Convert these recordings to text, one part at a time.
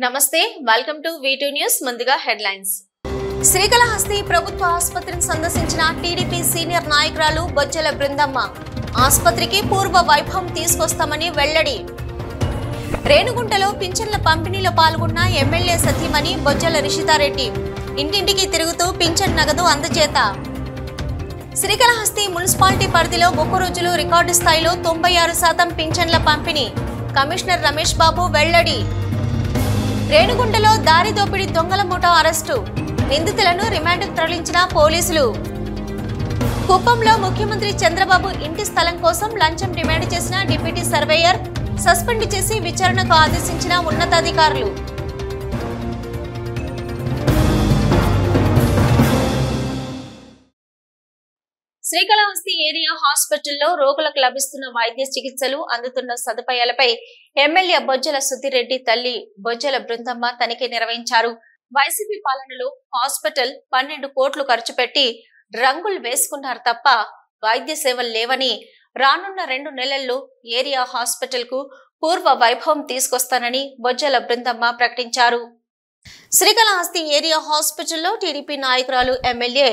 నమస్తే welcome to V2 news ముందుగా headlines Srikalahasti ప్రభుత్వ ఆసుపత్రిని సందర్శించిన టీడీపీ సీనియర్ నాయకురాలు బొజ్జల బృందమ్మ ఆసుపత్రికి పూర్వ వైభవం తీసుకొస్తామని వెల్లడి రేణుగుంటలో పింఛన్ల పంపిణీలో పాల్గొన్న ఎమ్మెల్యే సతీమణి బొజ్జల రిషితారెడ్డి ఇంటింటికి తిరుగుతూ పింఛన్ నగదు అందజేత శ్రీకాళహస్తి మున్సిపాలిటీ పరిధిలో ఒక్క రోజులో రికార్డు స్థాయిలో 96% పింఛన్ల పంపిణీ కమిషనర్ రమేష్ బాబు వెల్లడి రేణుగుంటలో దారి దోపిడీ దొంగల ముఠా అరెస్టు నిందితులను రిమాండ్కు తరలించిన పోలీసులు కుప్పంలో ముఖ్యమంత్రి చంద్రబాబు ఇంటి స్థలం కోసం లంచం డిమాండ్ చేసిన డిప్యూటీ సర్వేయర్ సస్పెండ్ చేసి విచారణకు ఆదేశించిన ఉన్నతాధికారులు శ్రీకాళహస్తి ఏరియా హాస్పిటల్లో రోగులకు లభిస్తున్న వైద్య చికిత్సలు అందుతున్న సదుపాయాలపై ఎమ్మెల్యే బొజ్జల సుధీరెడ్డి తల్లి బొజ్జల బృందమ్మ తనిఖీ నిర్వహించారు. వైసీపీ పాలనలో హాస్పిటల్ 12 కోట్లు ఖర్చు పెట్టి రంగులు వేసుకున్నారు తప్ప వైద్య సేవలు లేవని, రానున్న 2 నెలల్లో ఏరియా హాస్పిటల్ కు పూర్వ వైభవం తీసుకొస్తానని బొజ్జల బృందమ్మ ప్రకటించారు. శ్రీకాళహస్తి ఏరియా హాస్పిటల్లో టీడీపీ నాయకురాలు ఎమ్మెల్యే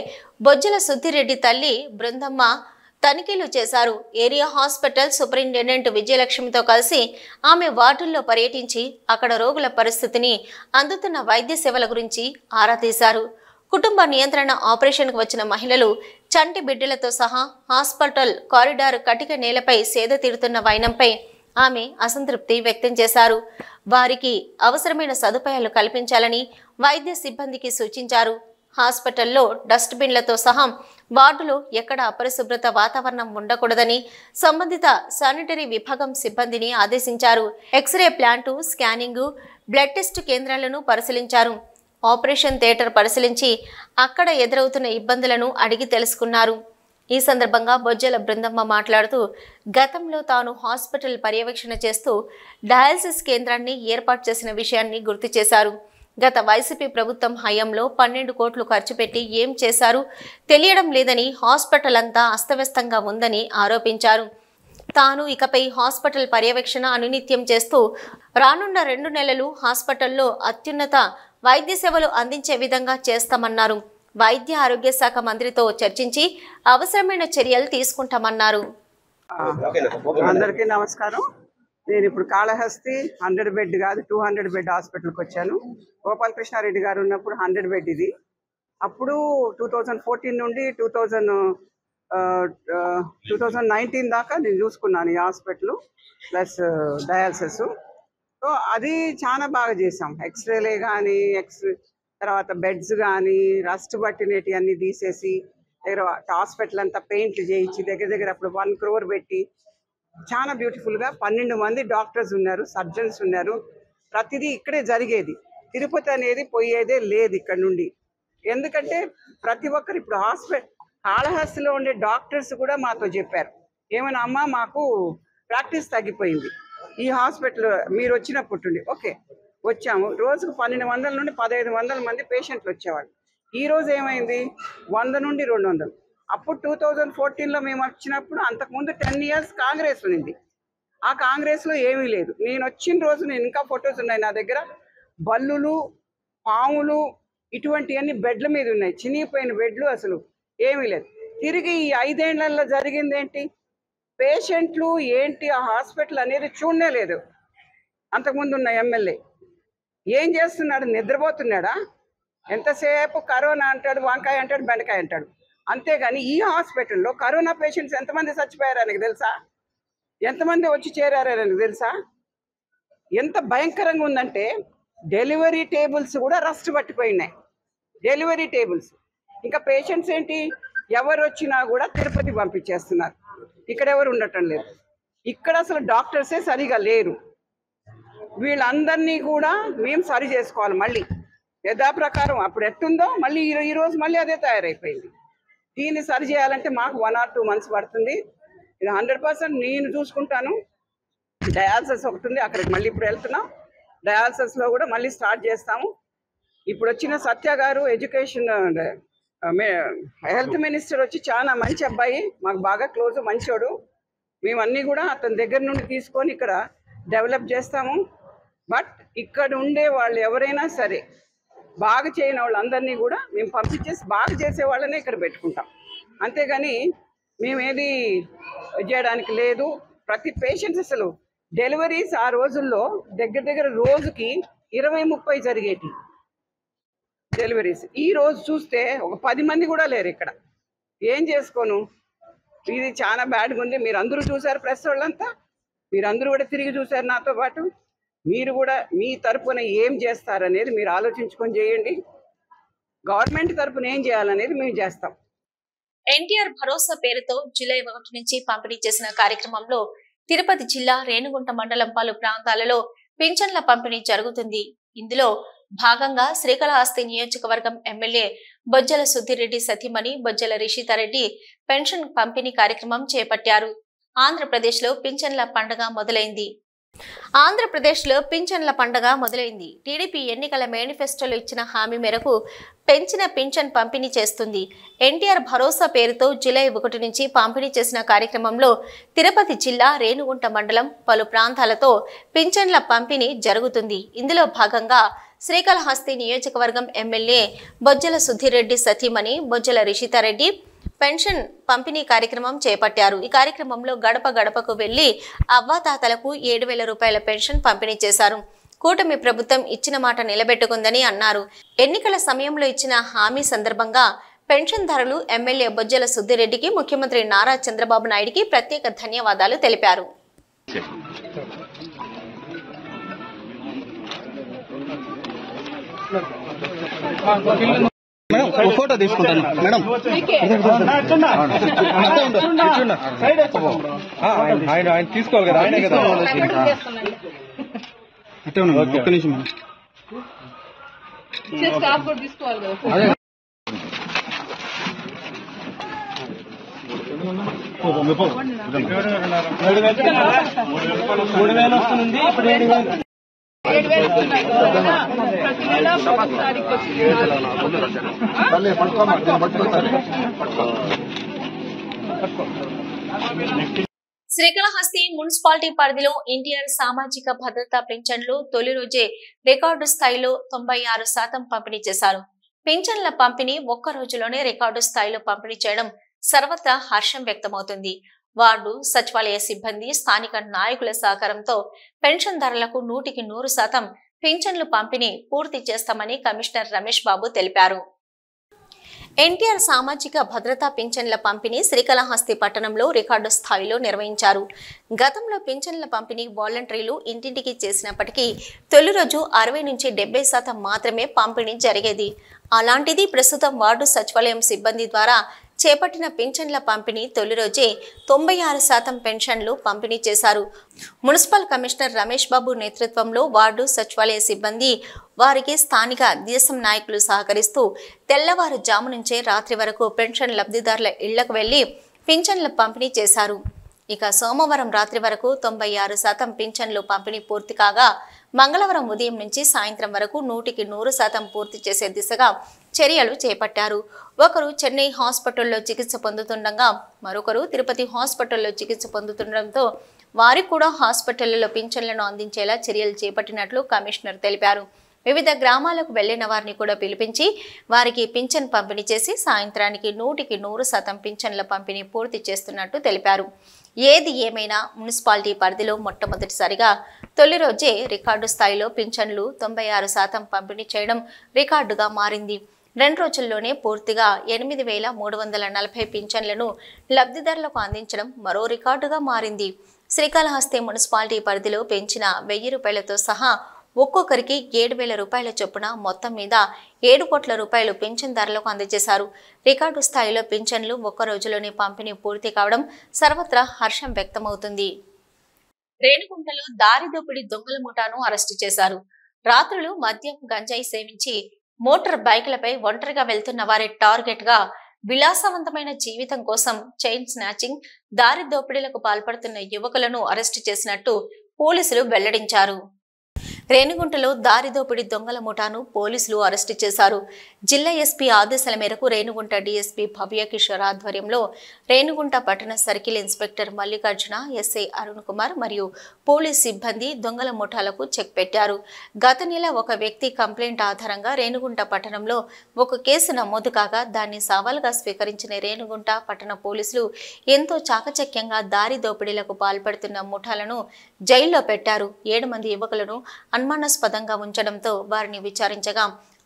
బొజ్జల సుధీరెడ్డి తల్లి బృందమ్మ తనిఖీలు చేశారు. ఏరియా హాస్పిటల్ సూపరింటెండెంట్ విజయలక్ష్మితో కలిసి ఆమె వార్డుల్లో పర్యటించి అక్కడ రోగుల పరిస్థితిని, అందుతున్న వైద్య సేవల గురించి ఆరా తీశారు. కుటుంబ నియంత్రణ ఆపరేషన్కు వచ్చిన మహిళలు, చంటి బిడ్డలతో సహా హాస్పిటల్ కారిడార్ కటిక నేలపై సేద తీరుతున్న వైనంపై ఆమె అసంతృప్తి వ్యక్తం చేశారు. వారికి అవసరమైన సదుపాయాలు కల్పించాలని వైద్య సిబ్బందికి సూచించారు. హాస్పిటల్లో డస్ట్ బిన్లతో సహా వార్డులో ఎక్కడ అపరిశుభ్రత వాతావరణం ఉండకూడదని సంబంధిత శానిటరీ విభాగం సిబ్బందిని ఆదేశించారు. X ray plant, scanning, blood test కేంద్రాలను పరిశీలించారు. ఆపరేషన్ థియేటర్ పరిశీలించి అక్కడ ఎదురవుతున్న ఇబ్బందులను అడిగి తెలుసుకున్నారు. ఈ సందర్భంగా బొజ్జల బృందమ్మ మాట్లాడుతూ గతంలో తాను హాస్పిటల్ పర్యవేక్షణ చేస్తూ డయాలసిస్ కేంద్రాన్ని ఏర్పాటు చేసిన విషయాన్ని గుర్తు చేశారు. గత వైసీపీ ప్రభుత్వం హయాంలో 12 కోట్లు ఖర్చు పెట్టి ఏం చేశారు తెలియడం లేదని, హాస్పిటల్ అంతా అస్తవ్యస్తంగా ఉందని ఆరోపించారు. తాను ఇకపై హాస్పిటల్ పర్యవేక్షణ అనునిత్యం చేస్తూ రానున్న 2 నెలలు హాస్పిటల్లో అత్యున్నత వైద్య సేవలు అందించే విధంగా చేస్తామన్నారు. వైద్య ఆరోగ్య శాఖ మంత్రితో చర్చించి అవసరమైన చర్యలు తీసుకుంటామన్నారు. అందరికీ నమస్కారం. నేను ఇప్పుడు కాళహస్తి 100 బెడ్ కాదు 200 బెడ్ హాస్పిటల్కి వచ్చాను. గోపాలకృష్ణారెడ్డి గారు ఉన్నప్పుడు 100 బెడ్ ఇది. అప్పుడు 2014 నుండి 2019 దాకా నేను చూసుకున్నాను ఈ హాస్పిటల్ ప్లస్ డయాలసిస్. సో అది చాలా బాగా చేసాం. ఎక్స్రేలే కానీ తర్వాత బెడ్స్ కానీ రస్ట్ పట్టినవి అన్నీ తీసేసి దగ్గర హాస్పిటల్ అంతా పెయింట్లు చేయించి దగ్గర అప్పుడు 1 crore పెట్టి చాలా బ్యూటిఫుల్గా 12 మంది డాక్టర్స్ ఉన్నారు, సర్జన్స్ ఉన్నారు. ప్రతిదీ ఇక్కడే జరిగేది. తిరుపతి అనేది పోయేదే లేదు ఇక్కడ నుండి. ఎందుకంటే ప్రతి ఒక్కరు ఇప్పుడు కాళహస్తిలో ఉండే డాక్టర్స్ కూడా మాతో చెప్పారు, ఏమైనా అమ్మ మాకు ప్రాక్టీస్ తగ్గిపోయింది ఈ హాస్పిటల్ మీరు వచ్చినప్పుడు. ఓకే వచ్చాము, రోజుకు 1200 నుండి 1500 మంది పేషెంట్లు వచ్చేవాళ్ళు. ఈ రోజు ఏమైంది 100 నుండి 200. అప్పుడు 2014లో మేము వచ్చినప్పుడు అంతకుముందు 10 years కాంగ్రెస్ ఉంది. ఆ కాంగ్రెస్లో ఏమీ లేదు. నేను వచ్చిన రోజు నేను ఇంకా ఫొటోస్ ఉన్నాయి నా దగ్గర. బల్లులు, పాములు ఇటువంటివన్నీ బెడ్ల మీద ఉన్నాయి. చినిగిపోయిన బెడ్లు, అసలు ఏమీ లేదు. తిరిగి ఈ 5 ఏళ్లలో జరిగింది ఏంటి? పేషెంట్లు ఏంటి ఆ హాస్పిటల్ అనేది చూడనే లేదు. అంతకుముందు ఉన్న ఎమ్మెల్యే ఏం చేస్తున్నాడు? నిద్రపోతున్నాడా? ఎంతసేపు కరోనా అంటాడు, వంకాయ అంటాడు, బెండకాయ అంటాడు. అంతేగాని ఈ హాస్పిటల్లో కరోనా పేషెంట్స్ ఎంతమంది చచ్చిపోయారని తెలుసా? ఎంతమంది వచ్చి చేరారని తెలుసా? ఎంత భయంకరంగా ఉందంటే డెలివరీ టేబుల్స్ కూడా రస్ట్ పట్టిపోయినాయి. Delivery tables. ఇంకా పేషెంట్స్ ఏంటి, ఎవరు వచ్చినా కూడా తిరుపతి పంపించేస్తున్నారు. ఇక్కడ ఎవరు ఉండటం లేదు. ఇక్కడ అసలు డాక్టర్సే సరిగా లేరు. వీళ్ళందరినీ కూడా మేము సరి చేసుకోవాలి. మళ్ళీ యథాప్రకారం అప్పుడు ఎట్టుందో మళ్ళీ ఈరోజు మళ్ళీ అదే తయారైపోయింది. దీన్ని సరి చేయాలంటే మాకు 1 or 2 months పడుతుంది. ఇది 100% నేను చూసుకుంటాను. డయాలసిస్ ఒకటి ఉంది, అక్కడికి మళ్ళీ ఇప్పుడు వెళ్తున్నాం. డయాలసిస్లో కూడా మళ్ళీ స్టార్ట్ చేస్తాము. ఇప్పుడు వచ్చిన సత్య గారు ఎడ్యుకేషన్ హెల్త్ మినిస్టర్ వచ్చి చాలా మంచి అబ్బాయి, మాకు బాగా క్లోజ్, మంచోడు. మేము అన్నీ కూడా అతని దగ్గర నుండి తీసుకొని ఇక్కడ డెవలప్ చేస్తాము. బట్ ఇక్కడ ఉండే వాళ్ళు ఎవరైనా సరే బాగా చేయని వాళ్ళందరినీ కూడా మేము పంపించేసి బాగా చేసే వాళ్ళనే ఇక్కడ పెట్టుకుంటాం. అంతేగాని మేమేది చేయడానికి లేదు. ప్రతి పేషెంట్స్ అసలు డెలివరీస్ ఆ రోజుల్లో దగ్గర రోజుకి 20-30 జరిగేటి డెలివరీస్. ఈ రోజు చూస్తే ఒక 10 మంది కూడా లేరు ఇక్కడ. ఏం చేసుకోను, ఇది చాలా బ్యాడ్గా ఉంది. మీరు అందరూ చూసారు, ప్రెస్ వాళ్ళంతా మీరందరూ కూడా తిరిగి చూసారు నాతో పాటు. మీరు కూడా మీ తరపున ఏం చేస్తారనేది మీరు ఆలోచించుకొని చేయండి. గవర్నమెంట్ తరపున ఏం చేయాలనేది మేము చేస్తాం. ఎన్టీఆర్ భరోసా పేరుతో జూలై 1 నుంచి పంపిణీ చేసిన కార్యక్రమంలో తిరుపతి జిల్లా రేణిగుంట మండలం పలు ప్రాంతాలలో పింఛన్ల పంపిణీ జరుగుతుంది. ఇందులో భాగంగా శ్రీకాళహస్తి నియోజకవర్గం ఎమ్మెల్యే బొజ్జల సుద్దిరెడ్డి సతీమణి బొజ్జల రిషితారెడ్డి పెన్షన్ పంపిణీ కార్యక్రమం చేపట్టారు. ఆంధ్రప్రదేశ్లో పింఛన్ల పండుగ మొదలైంది. టీడీపీ ఎన్నికల మేనిఫెస్టోలో ఇచ్చిన హామీ మేరకు పెంచిన పింఛన్ పంపిణీ చేస్తుంది. ఎన్టీఆర్ భరోసా పేరుతో జూలై 1 నుంచి పంపిణీ చేసిన కార్యక్రమంలో తిరుపతి జిల్లా రేణిగుంట మండలం పలు ప్రాంతాలతో పింఛన్ల పంపిణీ జరుగుతుంది. ఇందులో భాగంగా శ్రీకాళహస్తి నియోజకవర్గం ఎమ్మెల్యే బొజ్జల సుద్దిరెడ్డి సతీమణి బొజ్జల రిషితారెడ్డి పెన్షన్ పంపిణీ కార్యక్రమం చేపట్టారు. ఈ కార్యక్రమంలో గడప గడపకు వెళ్లి అవ్వాతాతలకు 7,000 రూపాయల పెన్షన్ పంపిణీ చేశారు. కూటమి ప్రభుత్వం ఇచ్చిన మాట నిలబెట్టుకుందని అన్నారు. ఎన్నికల సమయంలో ఇచ్చిన హామీ సందర్భంగా పెన్షన్దారులు ఎమ్మెల్యే బొజ్జల సుద్దిరెడ్డికి ముఖ్యమంత్రి నారా చంద్రబాబు నాయుడికి ప్రత్యేక ధన్యవాదాలు తెలిపారు. ఫోటో తీసుకుంటాను మేడం. ఆయన తీసుకోవాలి కదా, ఆయనే కదా. ఒక్క నిమిషం శ్రీకాళహస్తి మున్సిపాలిటీ పరిధిలో ఎన్టీఆర్ సామాజిక భద్రతా పింఛన్లు తొలి రోజే రికార్డు స్థాయిలో 96% పంపిణీ చేశారు. పింఛన్ల పంపిణీ ఒక్క రోజులోనే రికార్డు స్థాయిలో పంపిణీ చేయడం సర్వత్రా హర్షం వ్యక్తమవుతుంది. వార్డు సచివాలయ సిబ్బంది స్థానిక నాయకుల సహకారంతో పెన్షన్దారులకు 100% పింఛన్లు పంపిణీ పూర్తి చేస్తామని కమిషనర్ రమేష్ బాబు తెలిపారు. ఎన్టీఆర్ సామాజిక భద్రతా పింఛన్ల పంపిణీ శ్రీకాళహస్తి పట్టణంలో రికార్డు స్థాయిలో నిర్వహించారు. గతంలో పింఛన్ల పంపిణీ వాలంటీర్లు ఇంటింటికి చేసినప్పటికీ తొలి రోజు 60 నుంచి 70% మాత్రమే పంపిణీ జరిగేది. అలాంటిది ప్రస్తుతం వార్డు సచివాలయం సిబ్బంది ద్వారా చేపట్టిన పింఛన్ల పంపిణీ తొలి రోజే 96% పెన్షన్లు పంపిణీ చేశారు. మున్సిపల్ కమిషనర్ రమేష్ బాబు నేతృత్వంలో వార్డు సచివాలయ సిబ్బంది వారికి స్థానిక దేశం నాయకులు సహకరిస్తూ తెల్లవారుజాము నుంచే రాత్రి వరకు పెన్షన్ లబ్ధిదారుల ఇళ్లకు వెళ్లి పింఛన్ల పంపిణీ చేశారు. ఇక సోమవారం రాత్రి వరకు 96% పింఛన్లు పంపిణీ పూర్తి కాగా మంగళవారం ఉదయం నుంచి సాయంత్రం వరకు 100% పూర్తి చేసే దిశగా చర్యలు చేపట్టారు. ఒకరు చెన్నై హాస్పిటల్లో చికిత్స పొందుతుండగా మరొకరు తిరుపతి హాస్పిటల్లో చికిత్స పొందుతుండటంతో వారికి కూడా హాస్పిటళ్లలో పింఛన్లను అందించేలా చర్యలు చేపట్టినట్లు కమిషనర్ తెలిపారు. వివిధ గ్రామాలకు వెళ్లిన వారిని కూడా పిలిపించి వారికి పింఛన్ పంపిణీ చేసి సాయంత్రానికి 100% పింఛన్ల పంపిణీ పూర్తి చేస్తున్నట్టు తెలిపారు. ఏది ఏమైనా మున్సిపాలిటీ పరిధిలో మొట్టమొదటిసారిగా తొలి రోజే రికార్డు స్థాయిలో పింఛన్లు 96% పంపిణీ చేయడం రికార్డుగా మారింది. 2 రోజుల్లోనే పూర్తిగా 8,340 పింఛన్లను లబ్ధిదారులకు అందించడం మరో రికార్డుగా మారింది. శ్రీకాళహస్తి మున్సిపాలిటీ పరిధిలో పెంచిన 1,000 రూపాయలతో సహా ఒక్కొక్కరికి 7,000 రూపాయల చొప్పున మొత్తం మీద 7 కోట్ల రూపాయలు పింఛన్దారులకు అందజేశారు. రికార్డు స్థాయిలో పింఛన్లు ఒక్క రోజులోనే పంపిణీ పూర్తి కావడం సర్వత్రా హర్షం వ్యక్తమవుతుంది. రేణిగుంటలో దారిదోపిడి దొంగల ముఠాను అరెస్టు చేశారు. రాత్రులు మద్యం గంజాయి సేవించి మోటార్ బైకులపై ఒంటరిగా వెళ్తున్న వారి టార్గెట్ గా విలాసవంతమైన జీవితం కోసం చైన్ స్నాచింగ్, దారి దోపిడీలకు పాల్పడుతున్న యువకులను అరెస్టు చేసినట్టు పోలీసులు వెల్లడించారు. రేణిగుంటలో దారిదోపిడి దొంగల ముఠాను పోలీసులు అరెస్టు చేశారు. జిల్లా ఎస్పీ ఆదేశాల మేరకు రేణిగుంట డీఎస్పీ భవ్య కిషోర్ ఆధ్వర్యంలో రేణిగుంట పట్టణ circle inspector Mallikarjuna, SI Arun Kumar మరియు పోలీస్ సిబ్బంది దొంగల ముఠాలకు చెక్ పెట్టారు. గత నెల ఒక వ్యక్తి కంప్లైంట్ ఆధారంగా రేణిగుంట పట్టణంలో ఒక కేసు నమోదు కాగా దాన్ని సవాల్గా స్వీకరించిన రేణిగుంట పట్టణ పోలీసులు ఎంతో చాకచక్యంగా దారి దోపిడీలకు పాల్పడుతున్న ముఠాలను జైల్లో పెట్టారు. 7 మంది యువకులను అనుమానాస్పదంగా ఉంచడంతో వారిని విచారించగా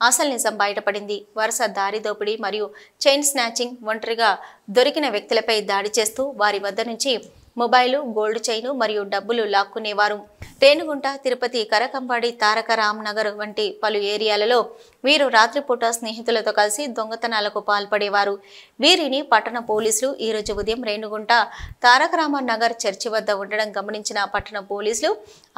అసలు నిజం బయటపడింది. వరుస దారి దోపిడీ మరియు చైన్ స్నాచింగ్, ఒంటరిగా దొరికిన వ్యక్తులపై దాడి చేస్తూ వారి వద్ద నుంచి మొబైలు, గోల్డ్ చైను మరియు డబ్బులు లాక్కునేవారు. రేణిగుంట, తిరుపతి, కరకంబాడి, తారక రామ్నగర్ వంటి పలు ఏరియాలలో వీరు రాత్రిపూట స్నేహితులతో కలిసి దొంగతనాలకు పాల్పడేవారు. వీరిని పట్టణ పోలీసులు ఈరోజు ఉదయం రేణిగుంట తారక రామనగర్ చర్చి వద్ద ఉండడం గమనించిన పట్టణ పోలీసులు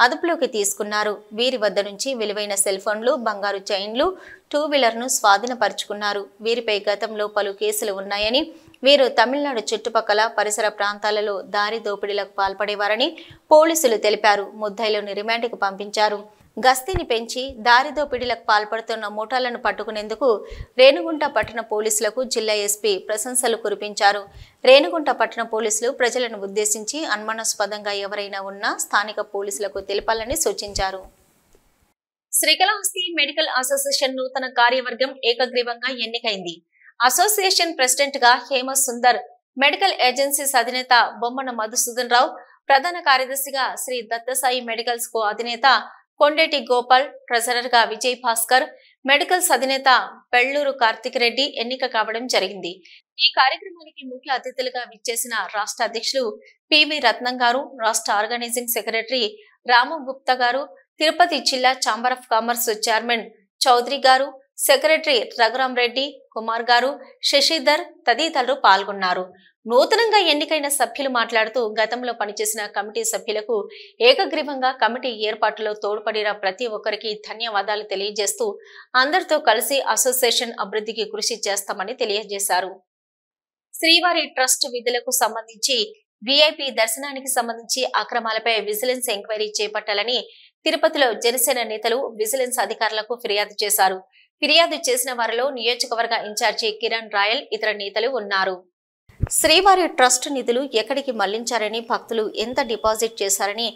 అదుపులోకి తీసుకున్నారు. వీరి వద్ద నుంచి విలువైన సెల్ ఫోన్లు, బంగారు చైన్లు, 2 వీలర్ను స్వాధీనపరుచుకున్నారు. వీరిపై గతంలో పలు కేసులు ఉన్నాయని, వీరు తమిళనాడు చుట్టుపక్కల పరిసర ప్రాంతాలలో దారి దోపిడీలకు పాల్పడేవారని పోలీసులు తెలిపారు. ముద్దాయిలను రిమాండ్కు పంపించారు. గస్తీని పెంచి దారి దోపిడీలకు పాల్పడుతున్న ముఠాలను పట్టుకునేందుకు రేణిగుంట పట్టణ పోలీసులకు జిల్లా ఎస్పీ ప్రశంసలు కురిపించారు. రేణిగుంట పట్టణ పోలీసులు ప్రజలను ఉద్దేశించి అనుమానాస్పదంగా ఎవరైనా ఉన్నా స్థానిక పోలీసులకు తెలపాలని సూచించారు. శ్రీకాళహస్తి మెడికల్ అసోసియేషన్ నూతన కార్యవర్గం ఏకగ్రీవంగా ఎన్నికైంది. అసోసియేషన్ ప్రెసిడెంట్ గా హేమ సుందర్, మెడికల్ ఏజెన్సీస్ అధినేత బొమ్మన మధుసూదన్ రావు, ప్రధాన కార్యదర్శిగా శ్రీ దత్తసాయి మెడికల్స్ కో అధినేత కొండేటి గోపాల్, ట్రెజరర్ గా విజయ్ భాస్కర్, మెడికల్స్ అధినేత పెళ్లూరు కార్తిక్ రెడ్డి ఎన్నిక కావడం జరిగింది. ఈ కార్యక్రమానికి ముఖ్య అతిథులుగా విచ్చేసిన రాష్ట్ర అధ్యక్షులు పివి రత్నం గారు, రాష్ట్ర ఆర్గనైజింగ్ సెక్రటరీ రాము గుప్తా గారు, తిరుపతి జిల్లా chamber of commerce chairman Chowdary గారు, సెక్రటరీ రఘురాం రెడ్డి, కుమార్ గారు, శశిధర్ తదితరులు పాల్గొన్నారు. నూతనంగా ఎన్నికైన సభ్యులు మాట్లాడుతూ గతంలో పనిచేసిన కమిటీ సభ్యులకు ఏకగ్రీవంగా కమిటీ ఏర్పాటులో తోడ్పడిన ప్రతి ఒక్కరికి ధన్యవాదాలు తెలియజేస్తూ అందరితో కలిసి అసోసియేషన్ అభివృద్ధికి కృషి చేస్తామని తెలియజేశారు. శ్రీవారి ట్రస్ట్ విధులకు సంబంధించి విఐపి దర్శనానికి సంబంధించి అక్రమాలపై విజిలెన్స్ ఎంక్వైరీ చేపట్టాలని తిరుపతిలో జనసేన నేతలు విజిలెన్స్ అధికారులకు ఫిర్యాదు చేశారు. ఫిర్యాదు చేసిన వారిలో నియోజకవర్గ ఇన్ఛార్జి కిరణ్ రాయల్, ఇతర నేతలు ఉన్నారు. శ్రీవారి ట్రస్ట్ నిధులు ఎక్కడికి మళ్లించారని, భక్తులు ఎంత డిపాజిట్ చేశారని,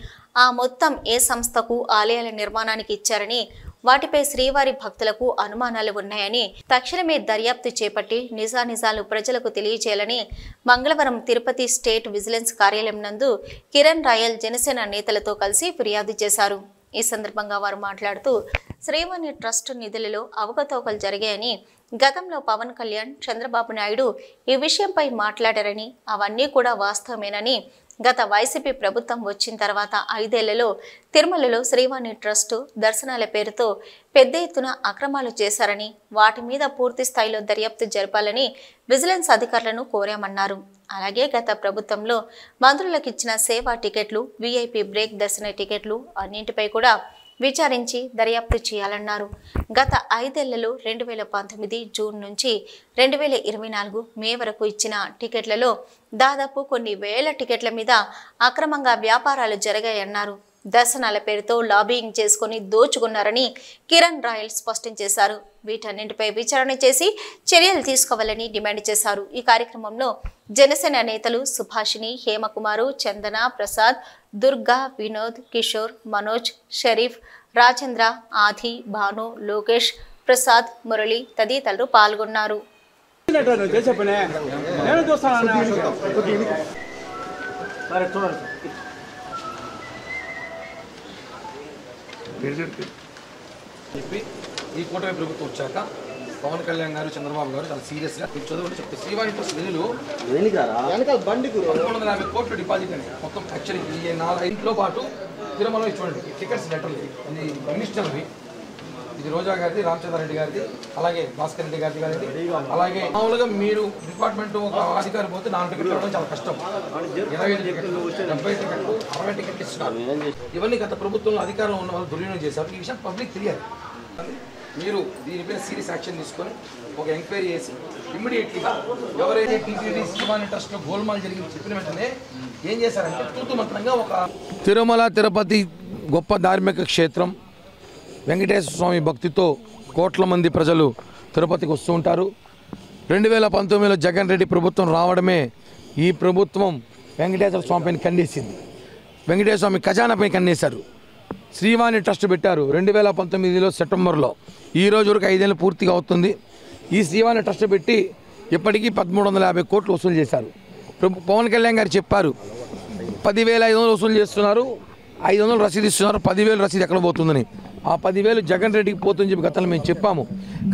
ఆ మొత్తం ఏ సంస్థకు ఆలయాల నిర్మాణానికి ఇచ్చారని, వాటిపై శ్రీవారి భక్తులకు అనుమానాలు ఉన్నాయని తక్షణమే దర్యాప్తు చేపట్టి నిజానిజాలు ప్రజలకు తెలియజేయాలని మంగళవారం తిరుపతి స్టేట్ విజిలెన్స్ కార్యాలయం నందు కిరణ్ రాయల్ జనసేన నేతలతో కలిసి ఫిర్యాదు చేశారు. ఈ సందర్భంగా వారు మాట్లాడుతూ శ్రీవారి ట్రస్ట్ నిధులలో అవకతవకలు జరిగాయని, గతంలో పవన్ కళ్యాణ్, చంద్రబాబు నాయుడు ఈ విషయంపై మాట్లాడారని, అవన్నీ కూడా వాస్తవమేనని, గత వైసీపీ ప్రభుత్వం వచ్చిన తర్వాత 5 ఏళ్లలో తిరుమలలో శ్రీవాణి ట్రస్టు దర్శనాల పేరుతో పెద్ద ఎత్తున అక్రమాలు చేశారని, వాటి మీద పూర్తి స్థాయిలో దర్యాప్తు జరపాలని విజిలెన్స్ అధికారులను కోరామన్నారు. అలాగే గత ప్రభుత్వంలో మంత్రులకు ఇచ్చిన సేవా టికెట్లు, విఐపి బ్రేక్ దర్శన టికెట్లు అన్నింటిపై కూడా విచారించి దర్యాప్తు చేయాలన్నారు. గత 5 ఏళ్లలో 2019 జూన్ నుంచి 2024 మే వరకు ఇచ్చిన టికెట్లలో దాదాపు కొన్ని వేల టికెట్ల మీద అక్రమంగా వ్యాపారాలు జరిగాయన్నారు. దర్శనాల పేరుతో లాబింగ్ చేసుకుని దోచుకున్నారని కిరణ్ రాయల్ స్పష్టం చేశారు. వీటన్నింటిపై విచారణ చేసి చర్యలు తీసుకోవాలని డిమాండ్ చేశారు. ఈ కార్యక్రమంలో జనసేన నేతలు సుభాషిణి, హేమకుమారు, చందన, ప్రసాద్, దుర్గా, వినోద్, కిషోర్, మనోజ్, షరీఫ్, రాజేంద్ర, ఆది, భాను, లోకేష్, ప్రసాద్, మురళి తదితరులు పాల్గొన్నారు. ఈ కూటమి ప్రభుత్వం వచ్చాక పవన్ కళ్యాణ్ గారు, చంద్రబాబు గారు చాలా సీరియస్ గా చదువుకుంటే చెప్తే శ్రీవారి ట్రస్ట్ నిధులు 150 కోట్లు డిపాజిట్ అండి. మొత్తం యాక్చువల్లీ ఈ 4 పాటు తిరుమల చూడండి టికెట్స్ లెటర్లు, ఇది మినిస్టర్వి, ఇది రోజా గారిది, రామచంద్రారెడ్డి గారిది, అలాగే భాస్కర్ రెడ్డి గారిది, అలాగే మామూలుగా మీరు డిపార్ట్మెంట్ ఒక అధికారి పోతే 4 టికెట్లు ఇవ్వడం చాలా కష్టం. 25 టికెట్లు, 70 టికెట్లు, 60 టికెట్లు ఇస్తున్నారు. ఇవన్నీ గత ప్రభుత్వంలో అధికారంలో ఉన్న వాళ్ళు దుర్వినియోగం చేశారు. ఈ విషయం పబ్లిక్ తెలియాలి. మీరు దీనిపైన సీరియస్ యాక్షన్ తీసుకొని ఒక ఎంక్వైరీ చేసి ఇమ్మీడియట్లీగా ఎవరైతే టీటీడీ శ్రీవాణి ట్రస్ట్లో గోల్మాల్ జరిగింది చెప్పిన వెంటనే ఏం చేశారంటే తూతు మంత్రంగా ఒక తిరుమల తిరుపతి గొప్ప ధార్మిక క్షేత్రం, వెంకటేశ్వర స్వామి భక్తితో కోట్ల మంది ప్రజలు తిరుపతికి వస్తూ ఉంటారు. 2019లో జగన్ రెడ్డి ప్రభుత్వం రావడమే ఈ ప్రభుత్వం వెంకటేశ్వర స్వామి పైన కన్నేసింది. వెంకటేశ్వర స్వామి ఖజానాపై కన్నేశారు. శ్రీవాణి ట్రస్ట్ పెట్టారు 2019లో సెప్టెంబర్లో. ఈ రోజు వరకు 5 ఏళ్ళు పూర్తిగా అవుతుంది. ఈ శ్రీవాణి ట్రస్ట్ పెట్టి ఇప్పటికీ 1350 కోట్లు వసూలు చేశారు. పవన్ కళ్యాణ్ గారు చెప్పారు 10,500 వసూలు చేస్తున్నారు, 500 రసీదు ఇస్తున్నారు, 10,000 రసీదు ఎక్కడ పోతుందని. ఆ 10,000 జగన్ రెడ్డికి పోతుందని చెప్పి గతంలో మేము చెప్పాము.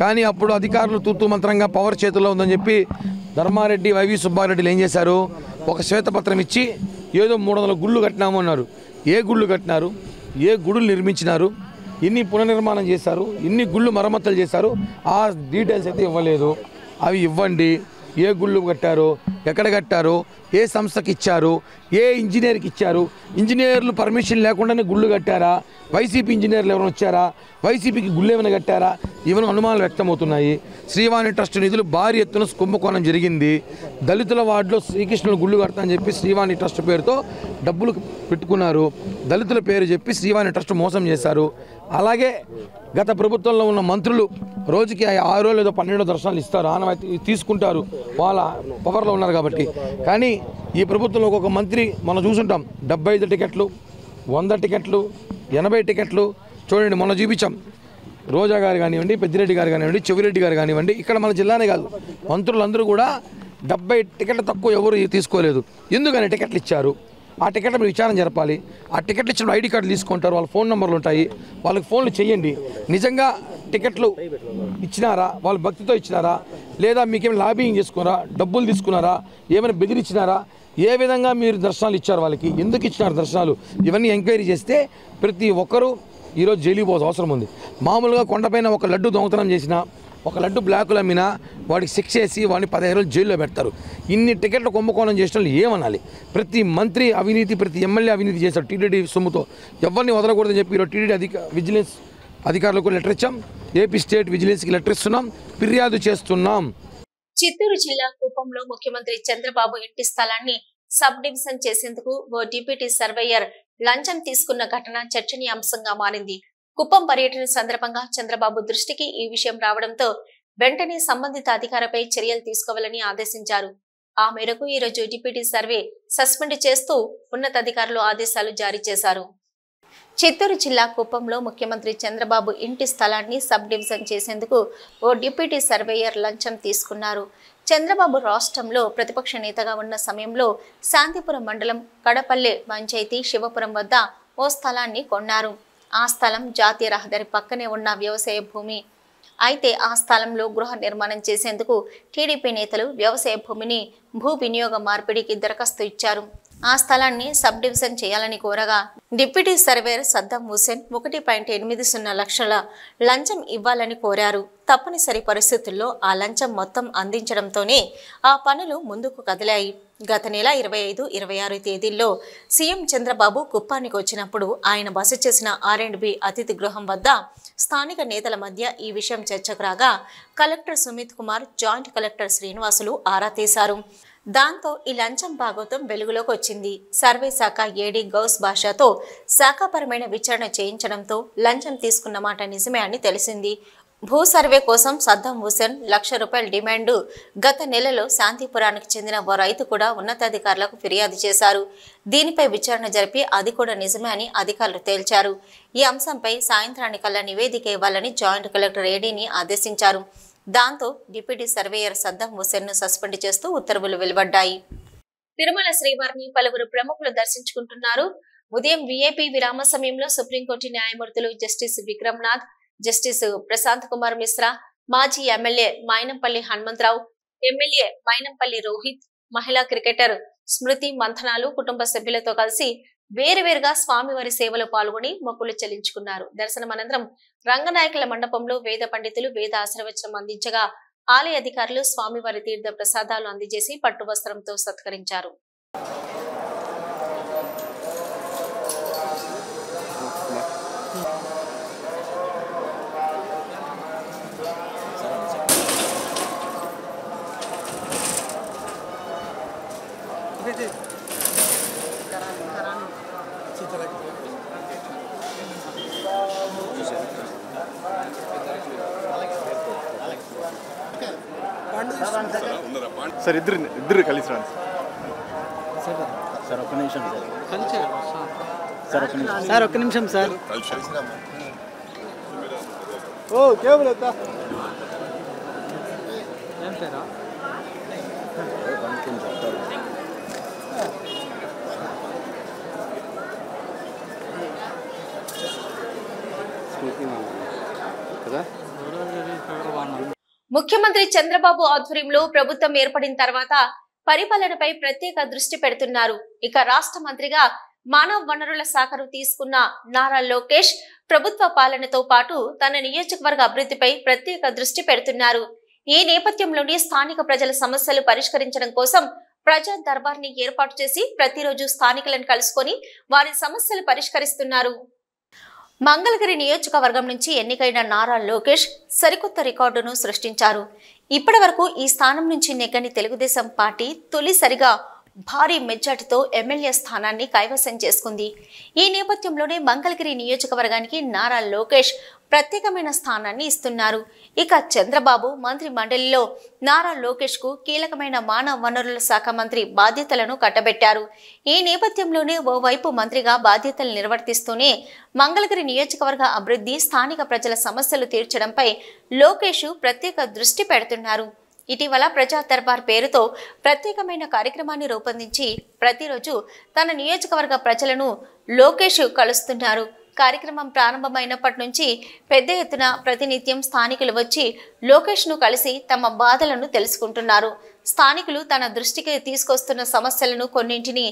కానీ అప్పుడు అధికారులు తూతూ మంత్రంగా పవర్ చేతుల్లో ఉందని చెప్పి ధర్మారెడ్డి, వైవి సుబ్బారెడ్డిలు ఏం చేశారు, ఒక శ్వేతపత్రం ఇచ్చి ఏదో 300 గుళ్ళు కట్టినాము అన్నారు. ఏ గుళ్ళు కట్టినారు, ఏ గుడులు నిర్మించినారు, ఎన్ని పునర్నిర్మాణం చేశారు, ఎన్ని గుళ్ళు మరమ్మతులు చేశారు, ఆ డీటెయిల్స్ అయితే ఇవ్వలేదు. అవి ఇవ్వండి. ఏ గుళ్ళు కట్టారో, ఎక్కడ కట్టారో, ఏ సంస్థకి ఇచ్చారు, ఏ ఇంజనీర్కి ఇచ్చారు, ఇంజనీర్లు పర్మిషన్ లేకుండానే గుళ్ళు కట్టారా, వైసీపీ ఇంజనీర్లు ఎవరైనా వచ్చారా, వైసీపీకి గుళ్ళు ఏమైనా కట్టారా, ఇవన్నీ అనుమానాలు వ్యక్తమవుతున్నాయి. శ్రీవాణి ట్రస్ట్ నిధులు భారీ ఎత్తున కుంభకోణం జరిగింది. దళితుల వార్డులో శ్రీకృష్ణుడు గుళ్ళు కడతా అని చెప్పి శ్రీవాణి ట్రస్ట్ పేరుతో డబ్బులు పెట్టుకున్నారు. దళితుల పేరు చెప్పి శ్రీవాణి ట్రస్ట్ మోసం చేశారు. అలాగే గత ప్రభుత్వంలో ఉన్న మంత్రులు రోజుకి 6 లేదా 12 దర్శనాలు ఇస్తారు, ఆనవాయితీ తీసుకుంటారు, వాళ్ళ పవర్లో ఉన్నారు కాబట్టి. కానీ ఈ ప్రభుత్వంలో ఒక్కొక్క మంత్రి మనం చూసుంటాం 75 టికెట్లు, 100 టికెట్లు, 80 టికెట్లు. చూడండి, మొన్న చూపించాం. రోజా గారు కానివ్వండి, పెద్దిరెడ్డి గారు కానివ్వండి, చెవిరెడ్డి గారు కానివ్వండి, ఇక్కడ మన జిల్లానే కాదు మంత్రులందరూ కూడా 70 టికెట్లు తక్కువ ఎవరు తీసుకోలేదు. ఎందుకని టికెట్లు ఇచ్చారు? ఆ టికెట్ల మీద విచారణ జరపాలి. ఆ టికెట్లు ఇచ్చిన ఐడి కార్డులు తీసుకుంటారు, వాళ్ళ ఫోన్ నెంబర్లు ఉంటాయి, వాళ్ళకి ఫోన్లు చేయండి. నిజంగా టికెట్లు ఇచ్చినారా, వాళ్ళు భక్తితో ఇచ్చినారా, లేదా మీకేమైనా లాబింగ్ చేసుకున్నారా, డబ్బులు తీసుకున్నారా, ఏమైనా బెదిరించినారా, ఏ విధంగా మీరు దర్శనాలు ఇచ్చారు, వాళ్ళకి ఎందుకు ఇచ్చినారు దర్శనాలు, ఇవన్నీ ఎంక్వైరీ చేస్తే ప్రతి ఒక్కరూ ఈరోజు జైలుకి పోవాల్సిన అవసరం ఉంది. మామూలుగా కొండపైన ఒక లడ్డు దొంగతనం చేసినా, ఒక లడ్డు బ్లాకులు అమ్మినా వాడికి శిక్ష వేసి వాడిని 15 రోజులు జైల్లో పెడతారు. ఇన్ని టికెట్లు కుంభకోణం చేసిన వాళ్ళు ఏమనాలి? ప్రతి మంత్రి అవినీతి, ప్రతి ఎమ్మెల్యే అవినీతి చేశారు టీటీడీ సొమ్ముతో. ఎవరిని వదలకూడదని చెప్పి ఈరోజు టీటీడీ విజిలెన్స్ అధికారులకు లెటర్ ఇచ్చాం, ఏపీ స్టేట్ విజిలెన్స్కి లెటర్ ఇస్తున్నాం, ఫిర్యాదు చేస్తున్నాం. చిత్తూరు జిల్లా కుప్పంలో ముఖ్యమంత్రి చంద్రబాబు ఇంటి స్థలాన్ని సబ్ డివిజన్ చేసేందుకు ఓ డిప్యూటీ సర్వేయర్ లంచం తీసుకున్న ఘటన చర్చనీయాంశంగా మారింది. కుప్పం పర్యటన సందర్భంగా చంద్రబాబు దృష్టికి ఈ విషయం రావడంతో వెంటనే సంబంధిత అధికారిపై చర్యలు తీసుకోవాలని ఆదేశించారు. ఆ మేరకు ఈ రోజు డిప్యూటీ సర్వే సస్పెండ్ చేస్తూ ఉన్నతాధికారులు ఆదేశాలు జారీ చేశారు. చిత్తూరు జిల్లా కుప్పంలో ముఖ్యమంత్రి చంద్రబాబు ఇంటి స్థలాన్ని సబ్ డివిజన్ చేసేందుకు ఓ డిప్యూటీ సర్వేయర్ లంచం తీసుకున్నారు. చంద్రబాబు రాష్ట్రంలో ప్రతిపక్ష నేతగా ఉన్న సమయంలో శాంతిపురం మండలం కడపల్లె పంచాయతీ శివపురం వద్ద ఓ స్థలాన్ని కొన్నారు. ఆ స్థలం జాతీయ రహదారి పక్కనే ఉన్న వ్యవసాయ భూమి. అయితే ఆ స్థలంలో గృహ నిర్మాణం చేసేందుకు టీడీపీ నేతలు వ్యవసాయ భూమిని భూ వినియోగ మార్పిడికి దరఖాస్తు ఇచ్చారు. ఆ స్థలాన్ని సబ్ డివిజన్ చేయాలని కోరగా డిప్యూటీ సర్వేయర్ సద్దాం హుసేన్ 1.80 లక్షల లంచం ఇవ్వాలని కోరారు. తప్పనిసరి పరిస్థితుల్లో ఆ లంచం మొత్తం అందించడంతోనే ఆ పనులు ముందుకు కదిలాయి. గత నెల 25, 26 తేదీల్లో సీఎం చంద్రబాబు కుప్పానికి వచ్చినప్పుడు ఆయన బస చేసిన R&B అతిథి గృహం వద్ద స్థానిక నేతల మధ్య ఈ విషయం చర్చకు రాగా collector Sumit Kumar, joint collector Srinivasulu ఆరా తీశారు. దాంతో ఈ లంచం భాగోతం వెలుగులోకి వచ్చింది. సర్వే శాఖ ఏడీ గౌస్ భాషతో శాఖాపరమైన విచారణ చేయించడంతో లంచం తీసుకున్న మాట నిజమే అని తెలిసింది. భూ సర్వే కోసం సద్దాం హుసేన్ ₹1,00,000 డిమాండ్ గత నెలలో శాంతిపురానికి చెందిన ఓ రైతు కూడా ఉన్నతాధికారులకు ఫిర్యాదు చేశారు. దీనిపై విచారణ జరిపి అది కూడా నిజమే అని అధికారులు తేల్చారు. ఈ అంశంపై సాయంత్రానికల్లా నివేదిక ఇవ్వాలని జాయింట్ కలెక్టర్ ఏడీని ఆదేశించారు. దాంతో డిప్యూటీ సర్వేయర్ సద్దాం హుసేన్ ను సస్పెండ్ చేస్తూ ఉత్తర్వులు వెలువడ్డాయి. తిరుమల శ్రీవారిని పలువురు ప్రముఖులు దర్శించుకుంటున్నారు. ఉదయం వీఐపీ విరామ సమయంలో సుప్రీంకోర్టు న్యాయమూర్తులు జస్టిస్ విక్రమ్నాథ్, జస్టిస్ ప్రశాంత్ కుమార్ మిశ్రా, మాజీ ఎమ్మెల్యే మైనంపల్లి హనుమంతరావు, ఎమ్మెల్యే మైనంపల్లి రోహిత్, మహిళా క్రికెటర్ స్మృతి మంథనాలు కుటుంబ సభ్యులతో కలిసి వేరువేరుగా స్వామివారి సేవలో పాల్గొని మొక్కులు చెల్లించుకున్నారు. దర్శనం అనంతరం రంగనాయకుల మండపంలో వేద పండితులు వేద ఆశీర్వచనం అందించగా ఆలయ అధికారులు స్వామివారి తీర్థ ప్రసాదాలు అందజేసి పట్టు వస్త్రంతో సత్కరించారు. సార్ ఇద్దరు కలిసి రండి సార్ ఒక్క నిమిషం సార్ ఒక్క నిమిషం సార్ ఓ కేబుల్ ఎత్తా ఏం పేరా ముఖ్యమంత్రి చంద్రబాబు ఆధ్వర్యంలో ప్రభుత్వం ఏర్పడిన తర్వాత పరిపాలనపై ప్రత్యేక దృష్టి పెడుతున్నారు. ఇక రాష్ట్ర మంత్రిగా మానవ వనరుల శాఖను తీసుకున్న నారా లోకేష్ ప్రభుత్వ పాలనతో పాటు తన నియోజకవర్గ అభివృద్ధిపై ప్రత్యేక దృష్టి పెడుతున్నారు. ఈ నేపథ్యంలోనే స్థానిక ప్రజల సమస్యలు పరిష్కరించడం కోసం ప్రజా దర్బార్ని ఏర్పాటు చేసి ప్రతిరోజు స్థానికులను కలుసుకొని వారి సమస్యలు పరిష్కరిస్తున్నారు. మంగళగిరి నియోజకవర్గం నుంచి ఎన్నికైన నారా లోకేష్ సరికొత్త రికార్డును సృష్టించారు. ఇప్పటి వరకు ఈ స్థానం నుంచి నెగ్గని తెలుగుదేశం పార్టీ తొలిసారిగా భారీ మెజార్టీతో ఎమ్మెల్యే స్థానాన్ని కైవసం చేసుకుంది. ఈ నేపథ్యంలోనే మంగళగిరి నియోజకవర్గానికి నారా లోకేష్ ప్రత్యేకమైన స్థానాన్ని ఇస్తున్నారు. ఇక చంద్రబాబు మంత్రి మండలిలో నారా లోకేష్ కు కీలకమైన మానవ వనరుల శాఖ మంత్రి బాధ్యతలను కట్టబెట్టారు. ఈ నేపథ్యంలోనే ఓవైపు మంత్రిగా బాధ్యతలు నిర్వర్తిస్తూనే మంగళగిరి నియోజకవర్గ అభివృద్ధి, స్థానిక ప్రజల సమస్యలు తీర్చడంపై లోకేష్ ప్రత్యేక దృష్టి పెడుతున్నారు. ఇటీవల ప్రజా దర్బార్ పేరుతో ప్రత్యేకమైన కార్యక్రమాన్ని రూపొందించి ప్రతిరోజు తన నియోజకవర్గ ప్రజలను లోకేష్ కలుస్తున్నారు. కార్యక్రమం ప్రారంభమైనప్పటి నుంచి పెద్ద ఎత్తున ప్రతినిత్యం స్థానికులు వచ్చి లోకేష్ ను కలిసి తమ బాధలను తెలుసుకుంటున్నారు. స్థానికులు తన దృష్టికి తీసుకొస్తున్న సమస్యలను కొన్నింటిని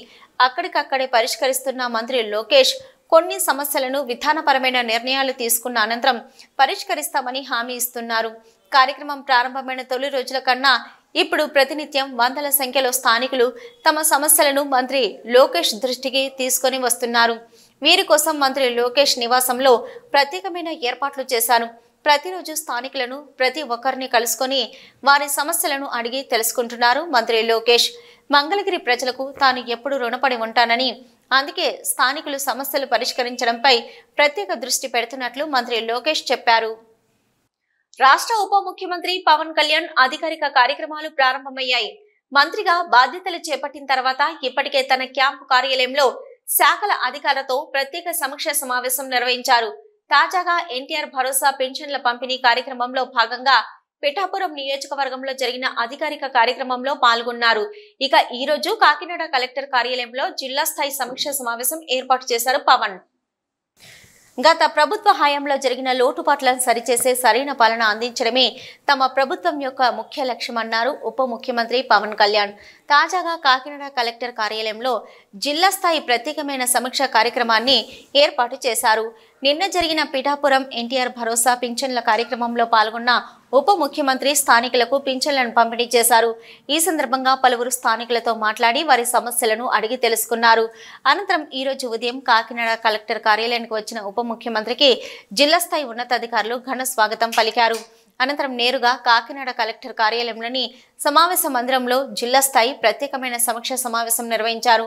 అక్కడికక్కడే పరిష్కరిస్తున్న మంత్రి లోకేష్ కొన్ని సమస్యలను విధానపరమైన నిర్ణయాలు తీసుకున్న అనంతరం పరిష్కరిస్తామని హామీ ఇస్తున్నారు. కార్యక్రమం ప్రారంభమైన తొలి రోజుల కన్నా ఇప్పుడు ప్రతినిత్యం వందల సంఖ్యలో స్థానికులు తమ సమస్యలను మంత్రి లోకేష్ దృష్టికి తీసుకొని వస్తున్నారు. వీరి కోసం మంత్రి లోకేష్ నివాసంలో ప్రత్యేకమైన ఏర్పాట్లు చేశారు. ప్రతిరోజు స్థానికులను ప్రతి ఒక్కరిని కలుసుకొని వారి సమస్యలను అడిగి తెలుసుకుంటున్నారు మంత్రి లోకేష్. మంగళగిరి ప్రజలకు తాను ఎప్పుడు రుణపడి ఉంటానని, అందుకే స్థానికులు సమస్యలు పరిష్కరించడంపై ప్రత్యేక దృష్టి పెడుతున్నట్లు మంత్రి లోకేష్ చెప్పారు. రాష్ట్ర ఉప ముఖ్యమంత్రి పవన్ కళ్యాణ్ అధికారిక కార్యక్రమాలు ప్రారంభమయ్యాయి. మంత్రిగా బాధ్యతలు చేపట్టిన తర్వాత ఇప్పటికే తన క్యాంపు కార్యాలయంలో శాఖల అధికారులతో ప్రత్యేక సమీక్ష సమావేశం నిర్వహించారు. తాజాగా ఎన్టీఆర్ భరోసా పెన్షన్ల పంపిణీ కార్యక్రమంలో భాగంగా పిఠాపురం నియోజకవర్గంలో జరిగిన అధికారిక కార్యక్రమంలో పాల్గొన్నారు. ఇక ఈ రోజు కాకినాడ కలెక్టర్ కార్యాలయంలో జిల్లా స్థాయి సమీక్ష సమావేశం ఏర్పాటు చేశారు పవన్. గత ప్రభుత్వ హయాంలో జరిగిన లోటుపాట్లను సరిచేసే సరైన పాలన అందించడమే తమ ప్రభుత్వం యొక్క ముఖ్య లక్ష్యమన్నారు ఉప ముఖ్యమంత్రి పవన్ కళ్యాణ్. తాజాగా కాకినాడ కలెక్టర్ కార్యాలయంలో జిల్లా స్థాయి ప్రత్యేకమైన సమీక్ష కార్యక్రమాన్ని ఏర్పాటు చేశారు. నిన్న జరిగిన పిఠాపురం ఎన్టీఆర్ భరోసా పింఛన్ల కార్యక్రమంలో పాల్గొన్న ఉప ముఖ్యమంత్రి స్థానికులకు పింఛన్లను పంపిణీ చేశారు. ఈ సందర్భంగా పలువురు స్థానికులతో మాట్లాడి వారి సమస్యలను అడిగి తెలుసుకున్నారు. అనంతరం ఈ రోజు ఉదయం కాకినాడ కలెక్టర్ కార్యాలయానికి వచ్చిన ఉప ముఖ్యమంత్రికి జిల్లా స్థాయి ఉన్నతాధికారులు ఘన స్వాగతం పలికారు. అనంతరం నేరుగా కాకినాడ కలెక్టర్ కార్యాలయంలోని సమావేశ మందిరంలో జిల్లా స్థాయి ప్రత్యేకమైన సమీక్ష సమావేశం నిర్వహించారు.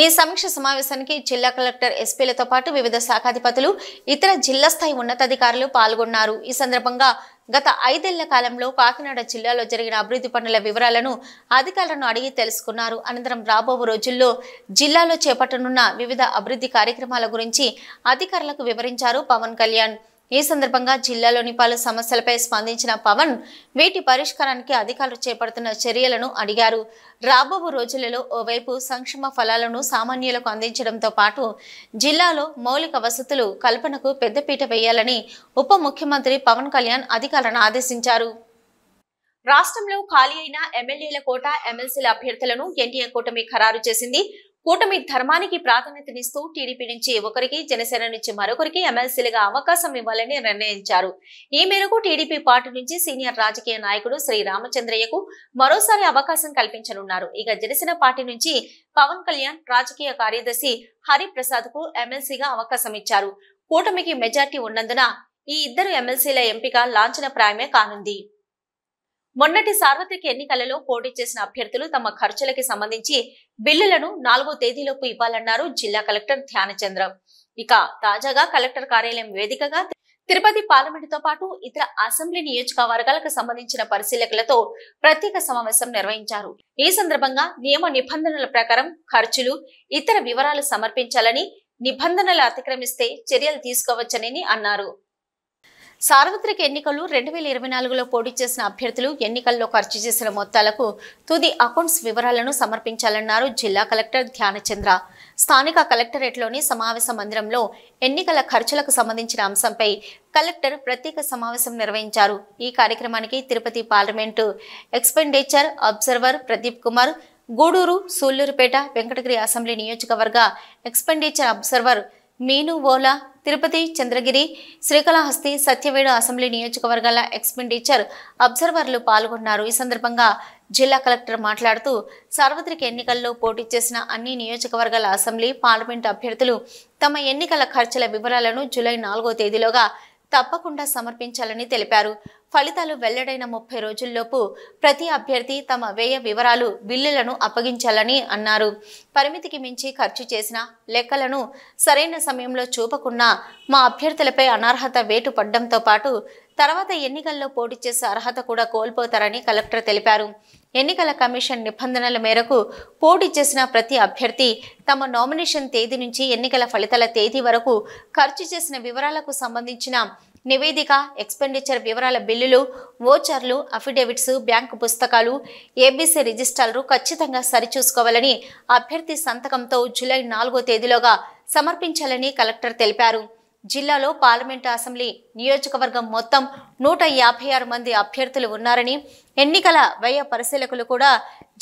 ఈ సమీక్ష సమావేశానికి జిల్లా కలెక్టర్, ఎస్పీలతో పాటు వివిధ శాఖాధిపతులు, ఇతర జిల్లా స్థాయి ఉన్నతాధికారులు పాల్గొన్నారు. ఈ సందర్భంగా గత 5 ఏళ్ల కాలంలో కాకినాడ జిల్లాలో జరిగిన అభివృద్ధి పనుల వివరాలను అధికారులను అడిగి తెలుసుకున్నారు. అనంతరం రాబో రోజుల్లో జిల్లాలో చేపట్టనున్న వివిధ అభివృద్ధి కార్యక్రమాల గురించి అధికారులకు వివరించారు పవన్ కళ్యాణ్. ఈ సందర్భంగా జిల్లాలోని పలు సమస్యలపై స్పందించిన పవన్ వీటి పరిష్కారానికి అధికారులు చేపడుతున్న చర్యలను అడిగారు. రాబో రోజులలో ఓవైపు సంక్షేమ ఫలాలను సామాన్యులకు అందించడంతో పాటు జిల్లాలో మౌలిక వసతులు కల్పనకు పెద్దపీట వేయాలని ఉప ముఖ్యమంత్రి పవన్ కళ్యాణ్ అధికారులను ఆదేశించారు. రాష్ట్రంలో ఖాళీ అయిన ఎమ్మెల్యేల కోట, ఎమ్మెల్సీల అభ్యర్థులను ఎన్డీఏ కూటమి ఖరారు చేసింది. కూటమి ధర్మానికి ప్రాధాన్యతనిస్తూ టీడీపీ నుంచి ఒకరికి, జనసేన నుంచి మరొకరికి ఎమ్మెల్సీలుగా అవకాశం ఇవ్వాలని నిర్ణయించారు. ఈ మేరకు టీడీపీ పార్టీ నుంచి సీనియర్ రాజకీయ నాయకుడు శ్రీ రామచంద్రయ్యకు మరోసారి అవకాశం కల్పించనున్నారు. ఇక జనసేన పార్టీ నుంచి పవన్ కళ్యాణ్, రాజకీయ కార్యదర్శి హరిప్రసాద్ కు ఎమ్మెల్సీగా అవకాశం ఇచ్చారు. కూటమికి మెజార్టీ ఉన్నందున ఈ ఇద్దరు ఎమ్మెల్సీల ఎంపిక లాంఛనప్రాయమే కానుంది. మొన్నటి సార్వత్రిక ఎన్నికలలో పోటీ చేసిన అభ్యర్థులు తమ ఖర్చులకి సంబంధించి బిల్లులను 4వ తేదీలోపు ఇవ్వాలన్నారు జిల్లా కలెక్టర్ ధ్యానచంద్ర. ఇక తాజాగా కలెక్టర్ కార్యాలయం వేదికగా తిరుపతి పార్లమెంటుతో పాటు ఇతర అసెంబ్లీ నియోజకవర్గాలకు సంబంధించిన పరిశీలకులతో ప్రత్యేక సమావేశం నిర్వహించారు. ఈ సందర్భంగా నియమ నిబంధనల ప్రకారం ఖర్చులు, ఇతర వివరాలు సమర్పించాలని, నిబంధనలు అతిక్రమిస్తే చర్యలు తీసుకోవచ్చని అన్నారు. సార్వత్రిక ఎన్నికలు 2024లో పోటీ చేసిన అభ్యర్థులు ఎన్నికల్లో ఖర్చు చేసిన మొత్తాలకు తుది అకౌంట్స్ వివరాలను సమర్పించాలన్నారు జిల్లా కలెక్టర్ ధ్యానచంద్ర. స్థానిక కలెక్టరేట్లోని సమావేశ మందిరంలో ఎన్నికల ఖర్చులకు సంబంధించిన అంశంపై కలెక్టర్ ప్రత్యేక సమావేశం నిర్వహించారు. ఈ కార్యక్రమానికి Tirupati parliament expenditure observer Pradeep Kumar, Gudur, Sullurpeta, Venkatagiri assembly నియోజకవర్గ expenditure observer Meenu Ola, Tirupati, Chandragiri, Srikalahasti, Satyavedu assembly నియోజకవర్గాల ఎక్స్పెండిచర్ అబ్జర్వర్లు పాల్గొన్నారు. ఈ సందర్భంగా జిల్లా కలెక్టర్ మాట్లాడుతూ సార్వత్రిక ఎన్నికల్లో పోటీ చేసిన అన్ని నియోజకవర్గాల అసెంబ్లీ, పార్లమెంటు అభ్యర్థులు తమ ఎన్నికల ఖర్చుల వివరాలను జూలై 4వ తేదీలోగా తప్పకుండా సమర్పించాలని తెలిపారు. ఫలితాలు వెల్లడైన 30 రోజుల్లోపు ప్రతి అభ్యర్థి తమ వ్యయ వివరాలు, బిల్లులను అప్పగించాలని అన్నారు. పరిమితికి మించి ఖర్చు చేసిన లెక్కలను సరైన సమయంలో చూపకున్నా మా అభ్యర్థులపై అనర్హత వేటు పడ్డంతో పాటు తర్వాత ఎన్నికల్లో పోటీ చేసే అర్హత కూడా కోల్పోతారని కలెక్టర్ తెలిపారు. ఎన్నికల కమిషన్ నిబంధనల మేరకు పోటీ చేసిన ప్రతి అభ్యర్థి తమ నామినేషన్ తేదీ నుంచి ఎన్నికల ఫలితాల తేదీ వరకు ఖర్చు చేసిన వివరాలకు సంబంధించిన నివేదిక, ఎక్స్పెండిచర్ వివరాల బిల్లులు, వోచర్లు, అఫిడేవిట్స్, బ్యాంకు పుస్తకాలు, ఏబీసీ రిజిస్టర్లు ఖచ్చితంగా సరిచూసుకోవాలని, అభ్యర్థి సంతకంతో జూలై 4వ తేదీలోగా సమర్పించాలని కలెక్టర్ తెలిపారు. జిల్లాలో పార్లమెంటు, అసెంబ్లీ నియోజకవర్గం మొత్తం 156 మంది అభ్యర్థులు ఉన్నారని, ఎన్నికల వ్యయ పరిశీలకులు కూడా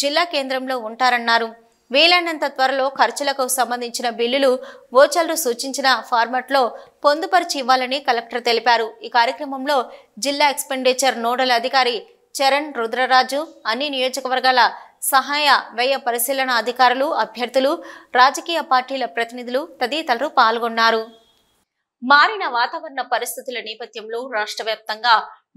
జిల్లా కేంద్రంలో ఉంటారన్నారు. వీలైనంత త్వరలో ఖర్చులకు సంబంధించిన బిల్లులు, వోచర్లు సూచించిన ఫార్మాట్లో పొందుపరిచి ఇవ్వాలని కలెక్టర్ తెలిపారు. ఈ కార్యక్రమంలో జిల్లా ఎక్స్పెండిచర్ నోడల్ అధికారి చరణ్ రుద్రరాజు, అన్ని నియోజకవర్గాల సహాయ వ్యయ పరిశీలన అధికారులు, అభ్యర్థులు, రాజకీయ పార్టీల ప్రతినిధులు తదితరులు పాల్గొన్నారు. మారిన వాతావరణ పరిస్థితుల నేపథ్యంలో రాష్ట్ర వ్యాప్తంగా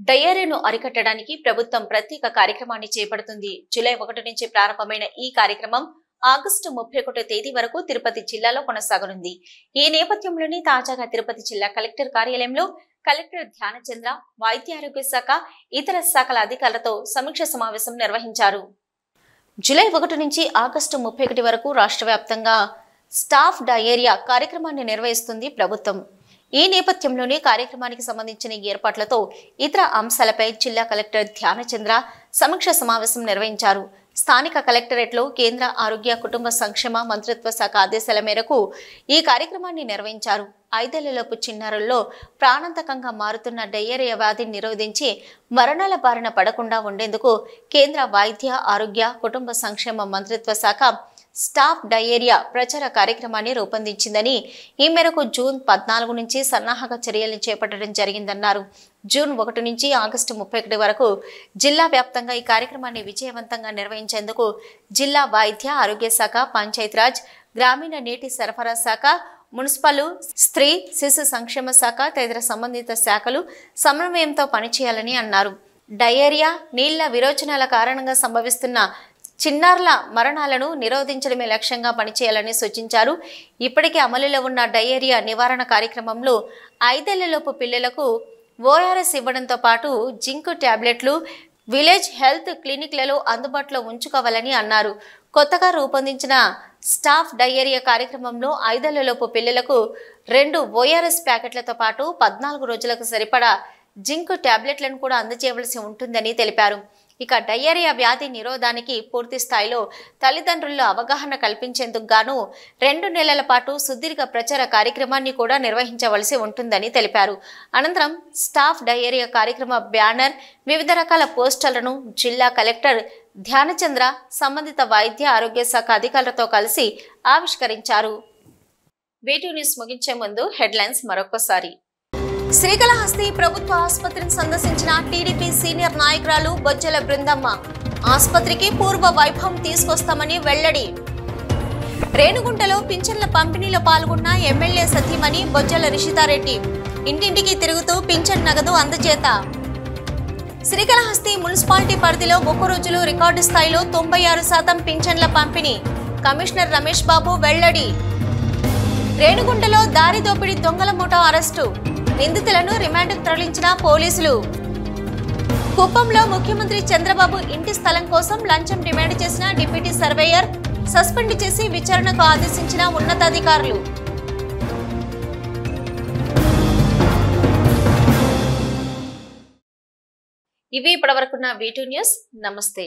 డయేరియాను అరికట్టడానికి ప్రభుత్వం ప్రత్యేక కార్యక్రమాన్ని చేపడుతుంది. జూలై 1 నుంచి ప్రారంభమైన ఈ కార్యక్రమం ఆగస్టు 31 తేదీ వరకు తిరుపతి జిల్లాలో కొనసాగనుంది. ఈ నేపథ్యంలోనే తాజాగా తిరుపతి జిల్లా కలెక్టర్ కార్యాలయంలో కలెక్టర్ ధ్యానచంద్ర, వైద్య ఆరోగ్య శాఖ, ఇతర శాఖల అధికారులతో సమీక్ష సమావేశం నిర్వహించారు. జూలై 1 నుంచి ఆగస్టు 31 వరకు రాష్ట్ర వ్యాప్తంగా స్టాఫ్ డయేరియా కార్యక్రమాన్ని నిర్వహిస్తుంది ప్రభుత్వం. ఈ నేపథ్యంలోనే కార్యక్రమానికి సంబంధించిన ఏర్పాట్లతో ఇతర అంశాలపై జిల్లా కలెక్టర్ ధ్యానచంద్ర సమీక్ష సమావేశం నిర్వహించారు. స్థానిక కలెక్టరేట్లో కేంద్ర ఆరోగ్య కుటుంబ సంక్షేమ మంత్రిత్వ శాఖ ఆదేశాల మేరకు ఈ కార్యక్రమాన్ని నిర్వహించారు. 5 ఏళ్లలోపు చిన్నారుల్లో ప్రాణాంతకంగా మారుతున్న డయేరియా వ్యాధిని నిరోధించి మరణాల బారిన పడకుండా ఉండేందుకు కేంద్ర వైద్య ఆరోగ్య కుటుంబ సంక్షేమ మంత్రిత్వ శాఖ స్టాఫ్ డయేరియా ప్రచార కార్యక్రమాన్ని రూపొందించిందని, ఈ మేరకు జూన్ 14 నుంచి సన్నాహక చర్యలను చేపట్టడం జరిగిందన్నారు. జూన్ 1 నుంచి ఆగస్టు 31 వరకు జిల్లా వ్యాప్తంగా ఈ కార్యక్రమాన్ని విజయవంతంగా నిర్వహించేందుకు జిల్లా వైద్య ఆరోగ్య శాఖ, పంచాయతీరాజ్, గ్రామీణ నీటి సరఫరా శాఖ, మున్సిపల్, స్త్రీ శిశు సంక్షేమ శాఖ తదితర సంబంధిత శాఖలు సమన్వయంతో పనిచేయాలని అన్నారు. డయేరియా, నీళ్ల విరోచనాల కారణంగా సంభవిస్తున్న చిన్నారుల మరణాలను నిరోధించడమే లక్ష్యంగా పనిచేయాలని సూచించారు. ఇప్పటికే అమలులో ఉన్న డయేరియా నివారణ కార్యక్రమంలో 5 ఏళ్లలోపు పిల్లలకు ఓఆర్ఎస్ ఇవ్వడంతో పాటు జింక్ టాబ్లెట్లు విలేజ్ హెల్త్ క్లినిక్లలో అందుబాటులో ఉంచుకోవాలని అన్నారు. కొత్తగా రూపొందించిన స్టాఫ్ డయేరియా కార్యక్రమంలో 5 ఏళ్లలోపు పిల్లలకు 2 ఓఆర్ఎస్ ప్యాకెట్లతో పాటు 14 రోజులకు సరిపడా జింక్ టాబ్లెట్లను కూడా అందజేయవలసి ఉంటుందని తెలిపారు. ఇక డయేరియా వ్యాధి నిరోధానికి పూర్తి స్థాయిలో తల్లిదండ్రుల్లో అవగాహన కల్పించేందుకు గాను 2 నెలల పాటు సుదీర్ఘ ప్రచార కార్యక్రమాన్ని కూడా నిర్వహించవలసి ఉంటుందని తెలిపారు. అనంతరం స్టాఫ్ డయేరియా కార్యక్రమ బ్యానర్, వివిధ రకాల పోస్టర్లను జిల్లా కలెక్టర్ ధ్యానచంద్ర సంబంధిత వైద్య ఆరోగ్య శాఖ అధికారులతో కలిసి ఆవిష్కరించారు. వీటి న్యూస్ ముగించే ముందు హెడ్లైన్స్ మరొకసారి. శ్రీకాళహస్తి ప్రభుత్వ ఆసుపత్రిని సందర్శించిన టీడీపీ సీనియర్ నాయకురాలు బొజ్జల బృందమ్మ. ఆసుపత్రికి పూర్వ వైభవం తీసుకొస్తామని వెల్లడి. రేణుగుంటలో పింఛన్ల పంపిణీలో పాల్గొన్న ఎమ్మెల్యే సతీమణి బొజ్జల రిషితారెడ్డి. ఇంటింటికి తిరుగుతూ పింఛన్ నగదు అందజేత. శ్రీకాళహస్తి మున్సిపాలిటీ పరిధిలో ఒక్క రోజులో రికార్డు స్థాయిలో 96% పింఛన్ల పంపిణీ. కమిషనర్ రమేష్ బాబు వెల్లడి. రేణుగుంటలో దారి దోపిడీ దొంగల ముఠా అరెస్టు. నిందితులను రిమాండ్కు తరలించిన పోలీసులు. కుప్పంలో ముఖ్యమంత్రి చంద్రబాబు ఇంటి స్థలం కోసం లంచం డిమాండ్ చేసిన డిప్యూటీ సర్వేయర్ సస్పెండ్ చేసి విచారణకు ఆదేశించిన ఉన్నతాధికారులు. ఇవి ఇప్పటివరకున్న V2 న్యూస్. నమస్తే.